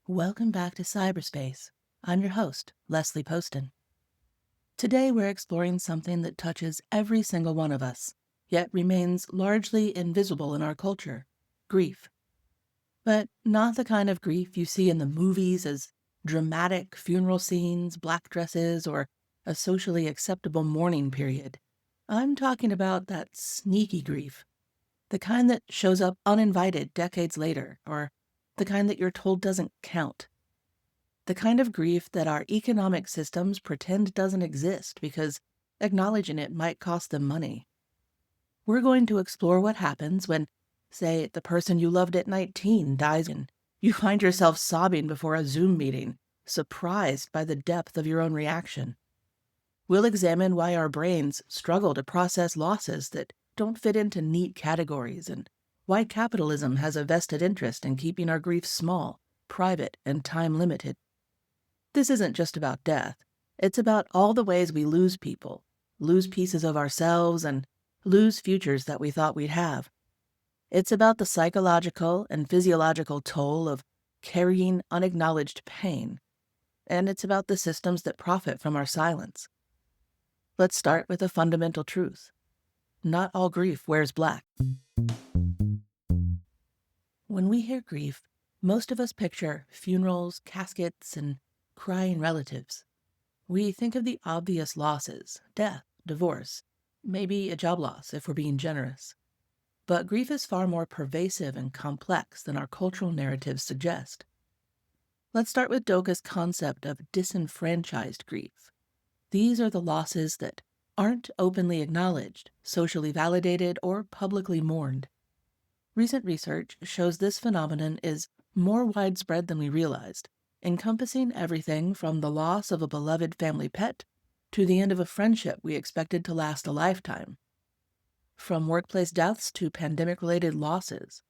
Welcome back to Cyberspace. I'm your host, Leslie Poston. Today we're exploring something that touches every single one of us, yet remains largely invisible in our culture: grief. But not the kind of grief you see in the movies as dramatic funeral scenes, black dresses, or a socially acceptable mourning period. I'm talking about that sneaky grief, the kind that shows up uninvited decades later, or the kind that you're told doesn't count. The kind of grief that our economic systems pretend doesn't exist because acknowledging it might cost them money. We're going to explore what happens when, say, the person you loved at 19 dies and you find yourself sobbing before a Zoom meeting, surprised by the depth of your own reaction. We'll examine why our brains struggle to process losses that don't fit into neat categories, and why capitalism has a vested interest in keeping our grief small, private, and time-limited. This isn't just about death. It's about all the ways we lose people, lose pieces of ourselves, and lose futures that we thought we'd have. It's about the psychological and physiological toll of carrying unacknowledged pain. And it's about the systems that profit from our silence. Let's start with a fundamental truth. Not all grief wears black. When we hear grief, most of us picture funerals, caskets, and crying relatives. We think of the obvious losses: death, divorce, maybe a job loss if we're being generous. But grief is far more pervasive and complex than our cultural narratives suggest. Let's start with Doka's concept of disenfranchised grief. These are the losses that aren't openly acknowledged, socially validated, or publicly mourned. Recent research shows this phenomenon is more widespread than we realized, encompassing everything from the loss of a beloved family pet to the end of a friendship we expected to last a lifetime. From workplace deaths to pandemic-related losses.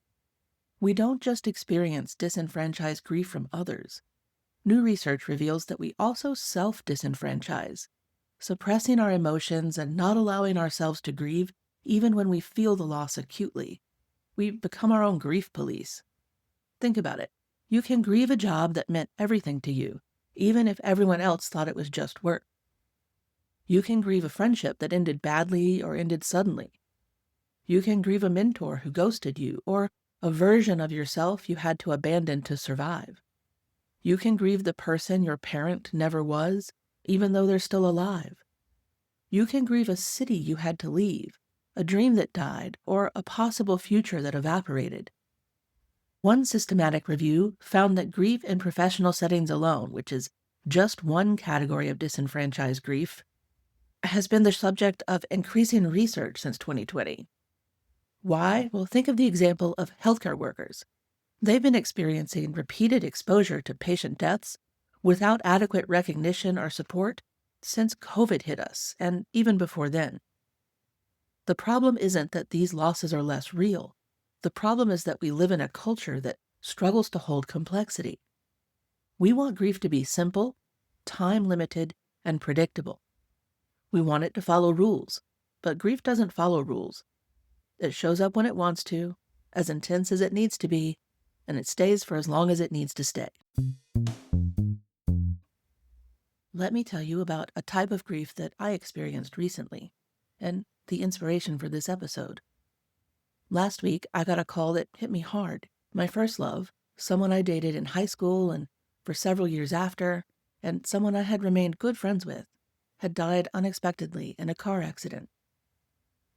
We don't just experience disenfranchised grief from others. New research reveals that we also self-disenfranchise, suppressing our emotions and not allowing ourselves to grieve even when we feel the loss acutely. We become our own grief police. Think about it. You can grieve a job that meant everything to you, even if everyone else thought it was just work. You can grieve a friendship that ended badly or ended suddenly. You can grieve a mentor who ghosted you, or a version of yourself you had to abandon to survive. You can grieve the person your parent never was, even though they're still alive. You can grieve a city you had to leave, a dream that died, or a possible future that evaporated. One systematic review found that grief in professional settings alone, which is just one category of disenfranchised grief, has been the subject of increasing research since 2020. Why? Well, think of the example of healthcare workers. They've been experiencing repeated exposure to patient deaths without adequate recognition or support since COVID hit us, and even before then. The problem isn't that these losses are less real. The problem is that we live in a culture that struggles to hold complexity. We want grief to be simple, time-limited, and predictable. We want it to follow rules, but grief doesn't follow rules. It shows up when it wants to, as intense as it needs to be, and it stays for as long as it needs to stay. Let me tell you about a type of grief that I experienced recently, and the inspiration for this episode. Last week, I got a call that hit me hard. My first love, someone I dated in high school and for several years after, and someone I had remained good friends with, had died unexpectedly in a car accident.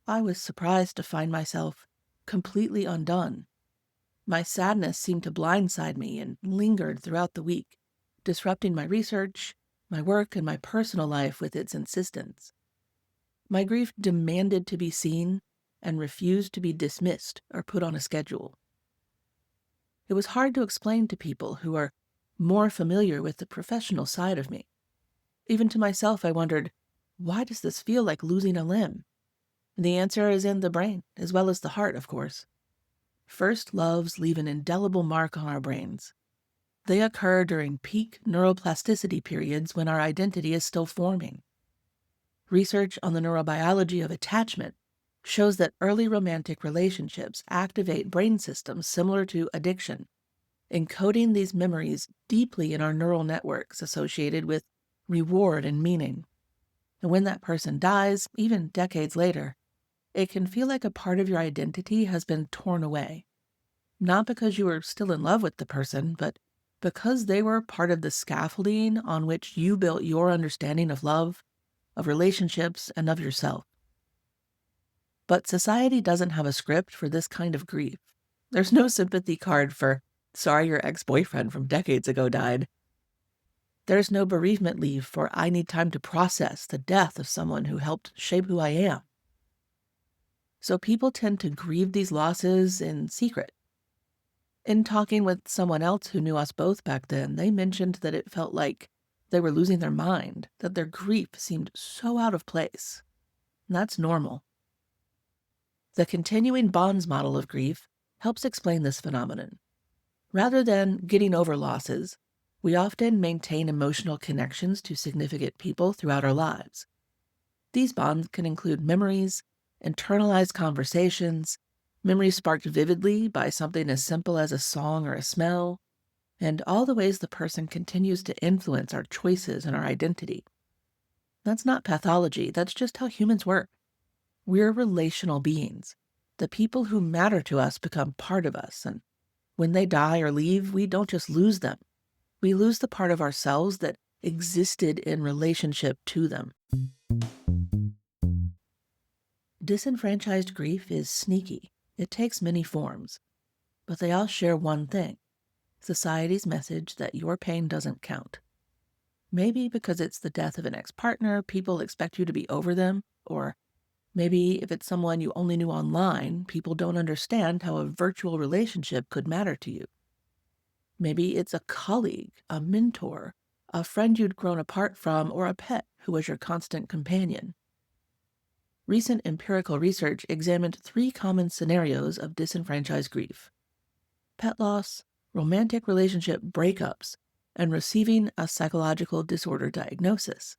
I was surprised to find myself completely undone. My sadness seemed to blindside me and lingered throughout the week, disrupting my research, my work, and my personal life with its insistence. My grief demanded to be seen and refused to be dismissed or put on a schedule. It was hard to explain to people who are more familiar with the professional side of me. Even to myself, I wondered, why does this feel like losing a limb? The answer is in the brain, as well as the heart, of course. First loves leave an indelible mark on our brains. They occur during peak neuroplasticity periods when our identity is still forming. Research on the neurobiology of attachment shows that early romantic relationships activate brain systems similar to addiction. encoding these memories deeply in our neural networks associated with reward and meaning. And when that person dies, even decades later, it can feel like a part of your identity has been torn away. Not because you were still in love with the person, but because they were part of the scaffolding on which you built your understanding of love, of relationships, and of yourself. But society doesn't have a script for this kind of grief. There's no sympathy card for, sorry your ex-boyfriend from decades ago died. There's no bereavement leave for, I need time to process the death of someone who helped shape who I am. So people tend to grieve these losses in secret. In talking with someone else who knew us both back then, they mentioned that it felt like they were losing their mind, that their grief seemed so out of place. And that's normal. The continuing bonds model of grief helps explain this phenomenon. Rather than getting over losses, we often maintain emotional connections to significant people throughout our lives. These bonds can include memories, internalized conversations, memories sparked vividly by something as simple as a song or a smell, and all the ways the person continues to influence our choices and our identity. That's not pathology, that's just how humans work. We're relational beings. The people who matter to us become part of us, and when they die or leave, we don't just lose them. We lose the part of ourselves that existed in relationship to them. Disenfranchised grief is sneaky. It takes many forms, but they all share one thing: society's message that your pain doesn't count. Maybe because it's the death of an ex-partner, people expect you to be over them, or maybe if it's someone you only knew online, people don't understand how a virtual relationship could matter to you. Maybe it's a colleague, a mentor, a friend you'd grown apart from, or a pet who was your constant companion. Recent empirical research examined 3 common scenarios of disenfranchised grief: pet loss, romantic relationship breakups, and receiving a psychological disorder diagnosis.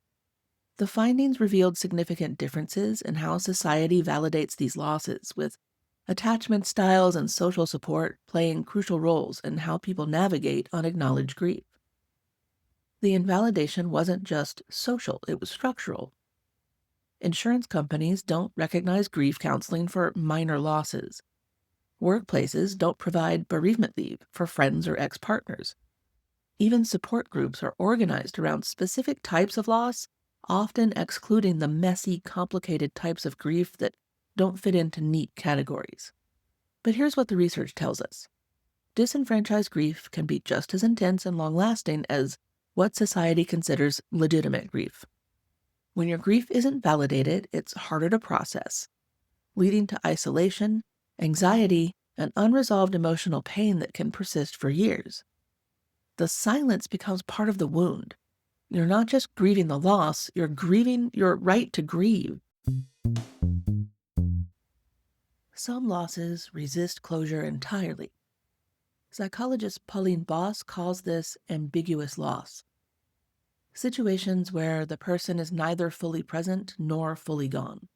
The findings revealed significant differences in how society validates these losses, with attachment styles and social support playing crucial roles in how people navigate unacknowledged grief. The invalidation wasn't just social, it was structural. Insurance companies don't recognize grief counseling for minor losses. Workplaces don't provide bereavement leave for friends or ex-partners. Even support groups are organized around specific types of loss, often excluding the messy, complicated types of grief that don't fit into neat categories. But here's what the research tells us. Disenfranchised grief can be just as intense and long-lasting as what society considers legitimate grief. When your grief isn't validated, it's harder to process, leading to isolation, anxiety, and unresolved emotional pain that can persist for years. The silence becomes part of the wound. You're not just grieving the loss, you're grieving your right to grieve. Some losses resist closure entirely. Psychologist Pauline Boss calls this ambiguous loss. Situations where the person is neither fully present nor fully gone.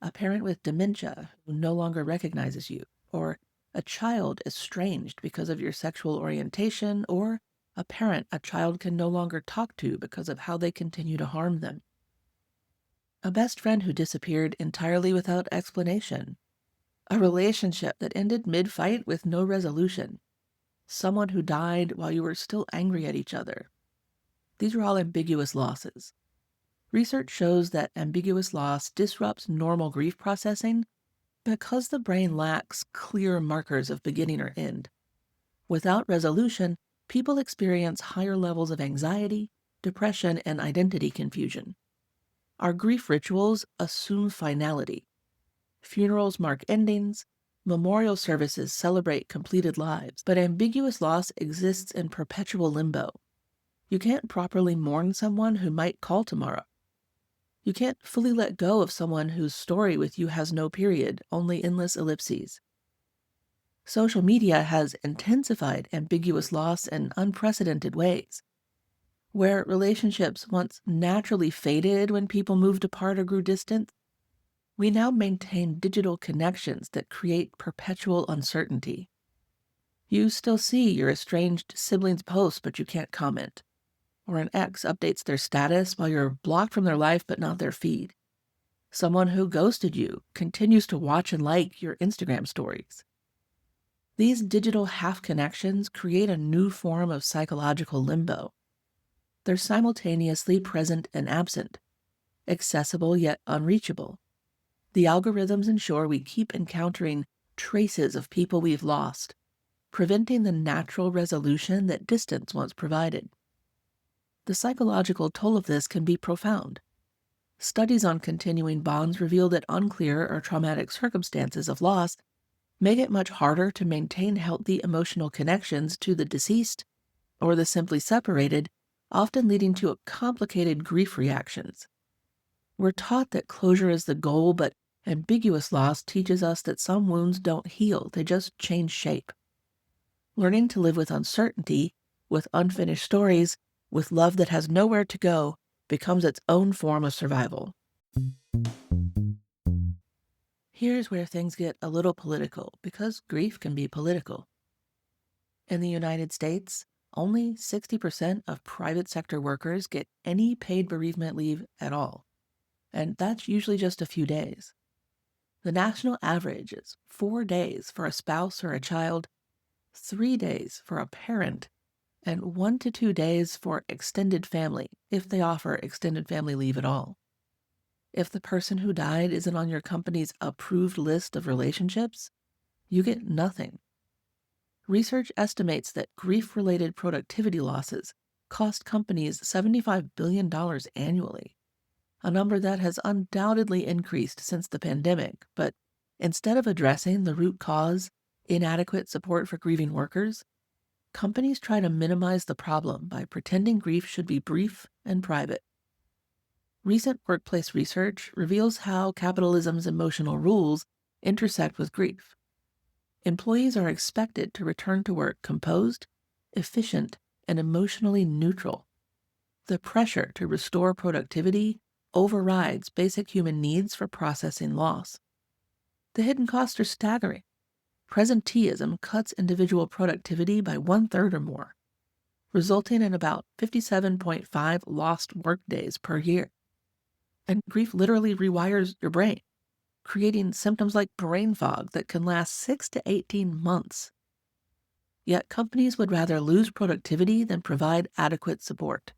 A parent with dementia who no longer recognizes you, or a child estranged because of your sexual orientation, or a parent a child can no longer talk to because of how they continue to harm them. A best friend who disappeared entirely without explanation. A relationship that ended mid-fight with no resolution. Someone who died while you were still angry at each other. These are all ambiguous losses. Research shows that ambiguous loss disrupts normal grief processing because the brain lacks clear markers of beginning or end. Without resolution, people experience higher levels of anxiety, depression, and identity confusion. Our grief rituals assume finality. Funerals mark endings, memorial services celebrate completed lives, but ambiguous loss exists in perpetual limbo. You can't properly mourn someone who might call tomorrow. You can't fully let go of someone whose story with you has no period, only endless ellipses. Social media has intensified ambiguous loss in unprecedented ways. Where relationships once naturally faded when people moved apart or grew distant, we now maintain digital connections that create perpetual uncertainty. You still see your estranged sibling's posts, but you can't comment. Or an ex updates their status while you're blocked from their life but not their feed. Someone who ghosted you continues to watch and like your Instagram stories. These digital half connections create a new form of psychological limbo. They're simultaneously present and absent, accessible yet unreachable. The algorithms ensure we keep encountering traces of people we've lost, preventing the natural resolution that distance once provided. The psychological toll of this can be profound. Studies on continuing bonds reveal that unclear or traumatic circumstances of loss make it much harder to maintain healthy emotional connections to the deceased or the simply separated, often leading to complicated grief reactions. We're taught that closure is the goal, but ambiguous loss teaches us that some wounds don't heal, they just change shape. Learning to live with uncertainty, with unfinished stories, with love that has nowhere to go, becomes its own form of survival. Here's where things get a little political, because grief can be political. In the United States, only 60% of private sector workers get any paid bereavement leave at all, and that's usually just a few days. The national average is 4 days for a spouse or a child, 3 days for a parent, and 1 to 2 days for extended family, if they offer extended family leave at all. If the person who died isn't on your company's approved list of relationships, you get nothing. Research estimates that grief-related productivity losses cost companies $75 billion annually, a number that has undoubtedly increased since the pandemic, but instead of addressing the root cause, inadequate support for grieving workers, companies try to minimize the problem by pretending grief should be brief and private. Recent workplace research reveals how capitalism's emotional rules intersect with grief. Employees are expected to return to work composed, efficient, and emotionally neutral. The pressure to restore productivity overrides basic human needs for processing loss. The hidden costs are staggering. Presenteeism cuts individual productivity by 1/3 or more, resulting in about 57.5 lost workdays per year. And grief literally rewires your brain, creating symptoms like brain fog that can last 6 to 18 months. Yet companies would rather lose productivity than provide adequate support.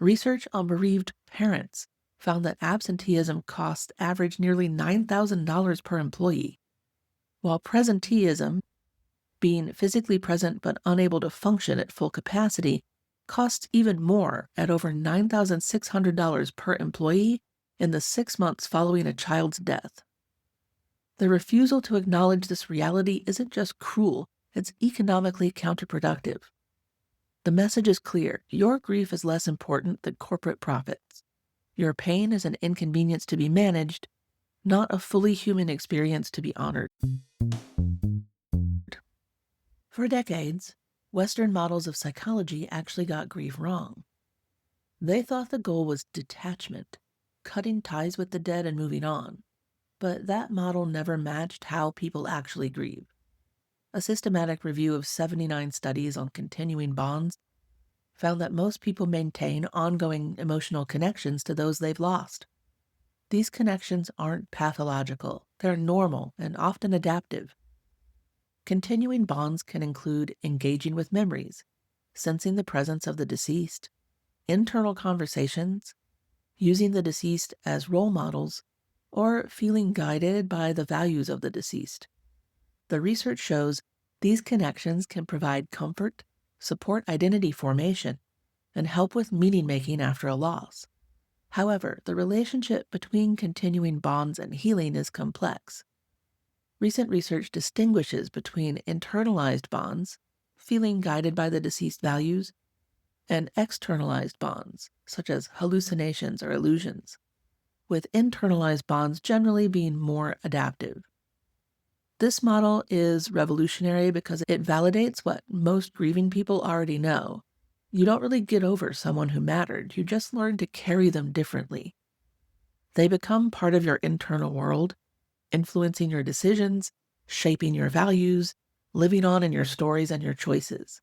Research on bereaved parents found that absenteeism costs average nearly $9,000 per employee, while presenteeism, being physically present but unable to function at full capacity, costs even more at over $9,600 per employee in the 6 months following a child's death. The refusal to acknowledge this reality isn't just cruel, it's economically counterproductive. The message is clear: your grief is less important than corporate profits. Your pain is an inconvenience to be managed, not a fully human experience to be honored. For decades, Western models of psychology actually got grief wrong. They thought the goal was detachment, cutting ties with the dead and moving on. But that model never matched how people actually grieve. A systematic review of 79 studies on continuing bonds found that most people maintain ongoing emotional connections to those they've lost. These connections aren't pathological, they're normal and often adaptive. Continuing bonds can include engaging with memories, sensing the presence of the deceased, internal conversations, using the deceased as role models, or feeling guided by the values of the deceased. The research shows these connections can provide comfort, support identity formation, and help with meaning-making after a loss. However, the relationship between continuing bonds and healing is complex. Recent research distinguishes between internalized bonds, feeling guided by the deceased values, and externalized bonds, such as hallucinations or illusions, with internalized bonds generally being more adaptive. This model is revolutionary because it validates what most grieving people already know. You don't really get over someone who mattered, you just learn to carry them differently. They become part of your internal world, influencing your decisions, shaping your values, living on in your stories and your choices.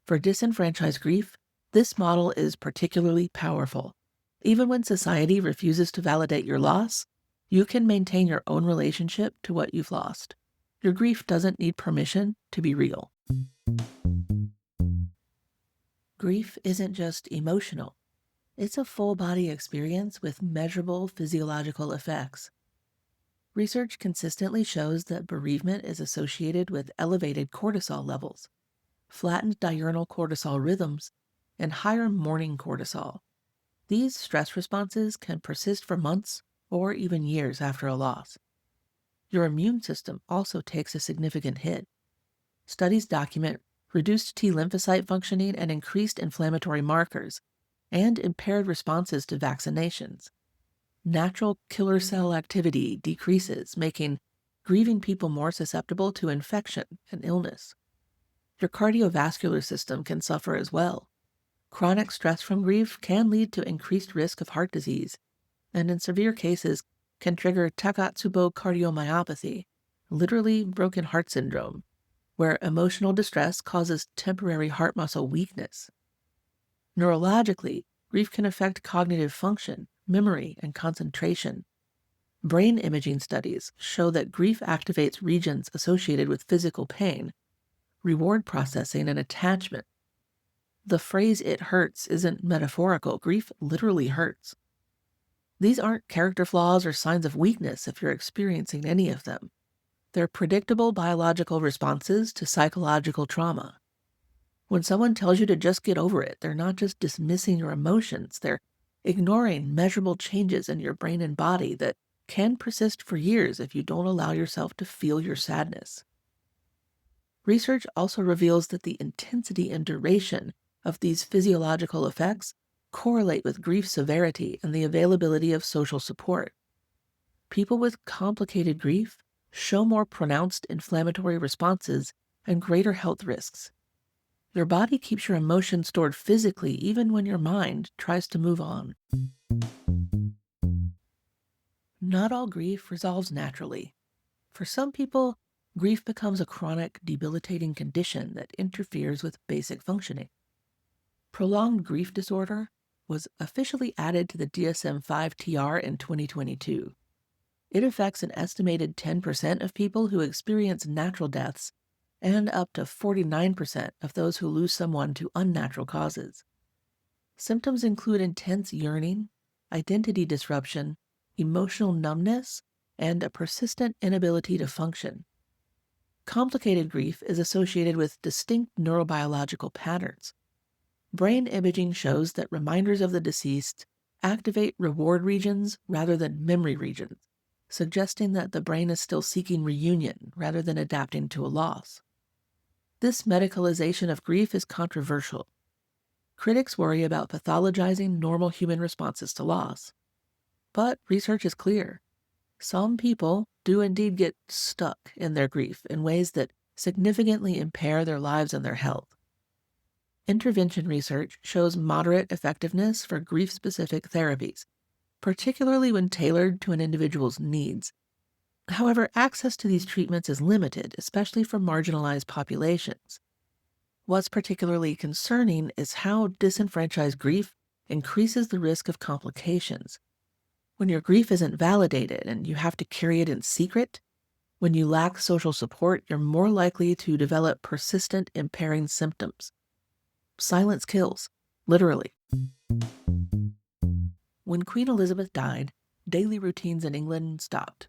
For disenfranchised grief, this model is particularly powerful. Even when society refuses to validate your loss, you can maintain your own relationship to what you've lost. Your grief doesn't need permission to be real. Grief isn't just emotional. It's a full-body experience with measurable physiological effects. Research consistently shows that bereavement is associated with elevated cortisol levels, flattened diurnal cortisol rhythms, and higher mourning cortisol. These stress responses can persist for months or even years after a loss. Your immune system also takes a significant hit. Studies document reduced T lymphocyte functioning and increased inflammatory markers, and impaired responses to vaccinations. Natural killer cell activity decreases, making grieving people more susceptible to infection and illness. Your cardiovascular system can suffer as well. Chronic stress from grief can lead to increased risk of heart disease, and in severe cases can trigger Takotsubo cardiomyopathy, literally broken heart syndrome, where emotional distress causes temporary heart muscle weakness. Neurologically, grief can affect cognitive function, memory, and concentration. Brain imaging studies show that grief activates regions associated with physical pain, reward processing, and attachment. The phrase "it hurts" isn't metaphorical. Grief literally hurts. These aren't character flaws or signs of weakness if you're experiencing any of them. They're predictable biological responses to psychological trauma. When someone tells you to just get over it, they're not just dismissing your emotions, they're ignoring measurable changes in your brain and body that can persist for years if you don't allow yourself to feel your sadness. Research also reveals that the intensity and duration of these physiological effects correlate with grief severity and the availability of social support. People with complicated grief show more pronounced inflammatory responses and greater health risks. Your body keeps your emotions stored physically even when your mind tries to move on. Not all grief resolves naturally. For some people, grief becomes a chronic, debilitating condition that interferes with basic functioning. Prolonged grief disorder was officially added to the DSM-5-TR in 2022. It affects an estimated 10% of people who experience natural deaths and up to 49% of those who lose someone to unnatural causes. Symptoms include intense yearning, identity disruption, emotional numbness, and a persistent inability to function. Complicated grief is associated with distinct neurobiological patterns. Brain imaging shows that reminders of the deceased activate reward regions rather than memory regions, suggesting that the brain is still seeking reunion rather than adapting to a loss. This medicalization of grief is controversial. Critics worry about pathologizing normal human responses to loss. But research is clear. Some people do indeed get stuck in their grief in ways that significantly impair their lives and their health. Intervention research shows moderate effectiveness for grief-specific therapies, particularly when tailored to an individual's needs. However, access to these treatments is limited, especially for marginalized populations. What's particularly concerning is how disenfranchised grief increases the risk of complications. When your grief isn't validated and you have to carry it in secret, when you lack social support, you're more likely to develop persistent impairing symptoms. Silence kills, literally. When Queen Elizabeth died, daily routines in England stopped.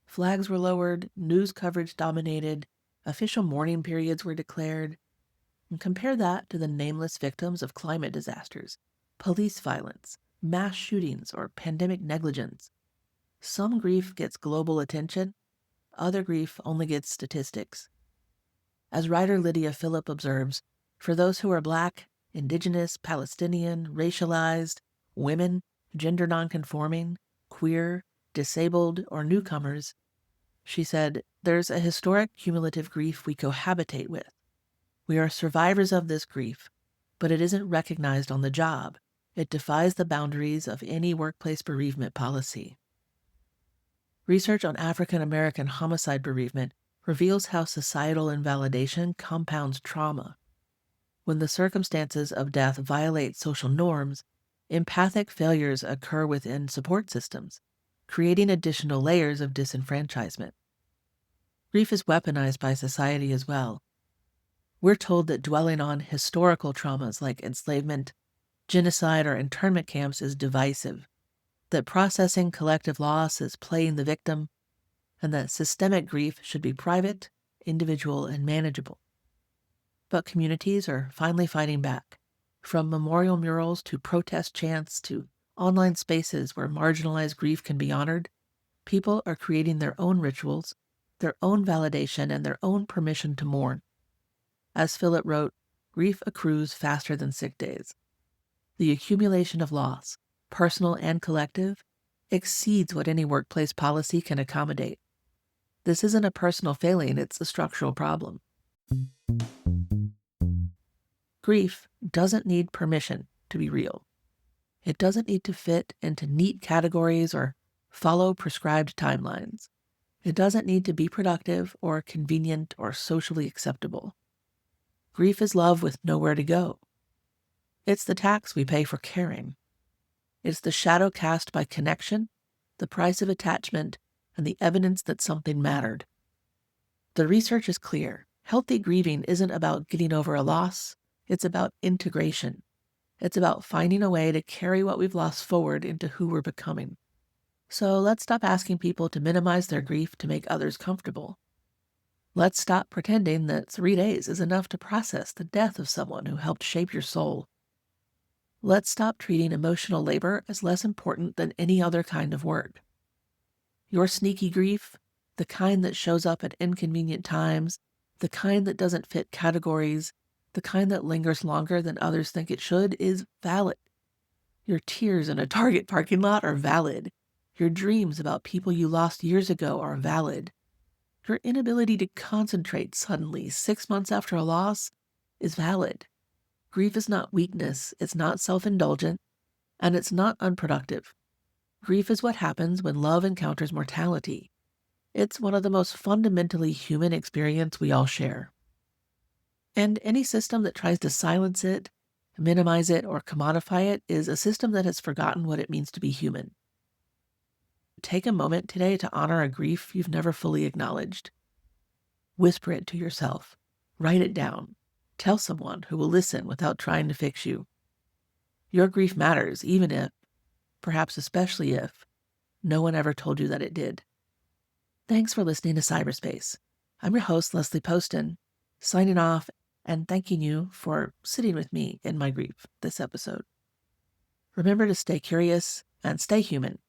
Flags were lowered, news coverage dominated, official mourning periods were declared. And compare that to the nameless victims of climate disasters, police violence, mass shootings, or pandemic negligence. Some grief gets global attention, other grief only gets statistics. As writer Lydia Phillip observes, for those who are Black, Indigenous, Palestinian, racialized, women, gender nonconforming, queer, disabled, or newcomers, she said, there's a historic cumulative grief we cohabitate with. We are survivors of this grief, but it isn't recognized on the job. It defies the boundaries of any workplace bereavement policy. Research on African American homicide bereavement reveals how societal invalidation compounds trauma. When the circumstances of death violate social norms, empathic failures occur within support systems, creating additional layers of disenfranchisement. Grief is weaponized by society as well. We're told that dwelling on historical traumas like enslavement, genocide, or internment camps is divisive, that processing collective loss is playing the victim, and that systemic grief should be private, individual, and manageable. But communities are finally fighting back. From memorial murals to protest chants to online spaces where marginalized grief can be honored, people are creating their own rituals, their own validation, and their own permission to mourn. As Philip wrote, grief accrues faster than sick days. The accumulation of loss, personal and collective, exceeds what any workplace policy can accommodate. This isn't a personal failing, it's a structural problem. Grief doesn't need permission to be real. It doesn't need to fit into neat categories or follow prescribed timelines. It doesn't need to be productive or convenient or socially acceptable. Grief is love with nowhere to go. It's the tax we pay for caring. It's the shadow cast by connection, the price of attachment, and the evidence that something mattered. The research is clear. Healthy grieving isn't about getting over a loss. It's about integration. It's about finding a way to carry what we've lost forward into who we're becoming. So let's stop asking people to minimize their grief to make others comfortable. Let's stop pretending that 3 days is enough to process the death of someone who helped shape your soul. Let's stop treating emotional labor as less important than any other kind of work. Your sneaky grief, the kind that shows up at inconvenient times, the kind that doesn't fit categories, the kind that lingers longer than others think it should, is valid. Your tears in a Target parking lot are valid. Your dreams about people you lost years ago are valid. Your inability to concentrate suddenly 6 months after a loss is valid. Grief is not weakness, it's not self-indulgent, and it's not unproductive. Grief is what happens when love encounters mortality. It's one of the most fundamentally human experiences we all share. And any system that tries to silence it, minimize it, or commodify it is a system that has forgotten what it means to be human. Take a moment today to honor a grief you've never fully acknowledged. Whisper it to yourself. Write it down. Tell someone who will listen without trying to fix you. Your grief matters, even if, perhaps especially if, no one ever told you that it did. Thanks for listening to PsyberSpace. I'm your host, Leslie Poston, signing off and thanking you for sitting with me in my grief this episode. Remember to stay curious and stay human.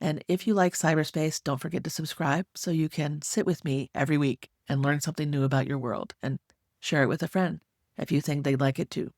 And if you like PsyberSpace, don't forget to subscribe so you can sit with me every week and learn something new about your world, and share it with a friend if you think they'd like it too.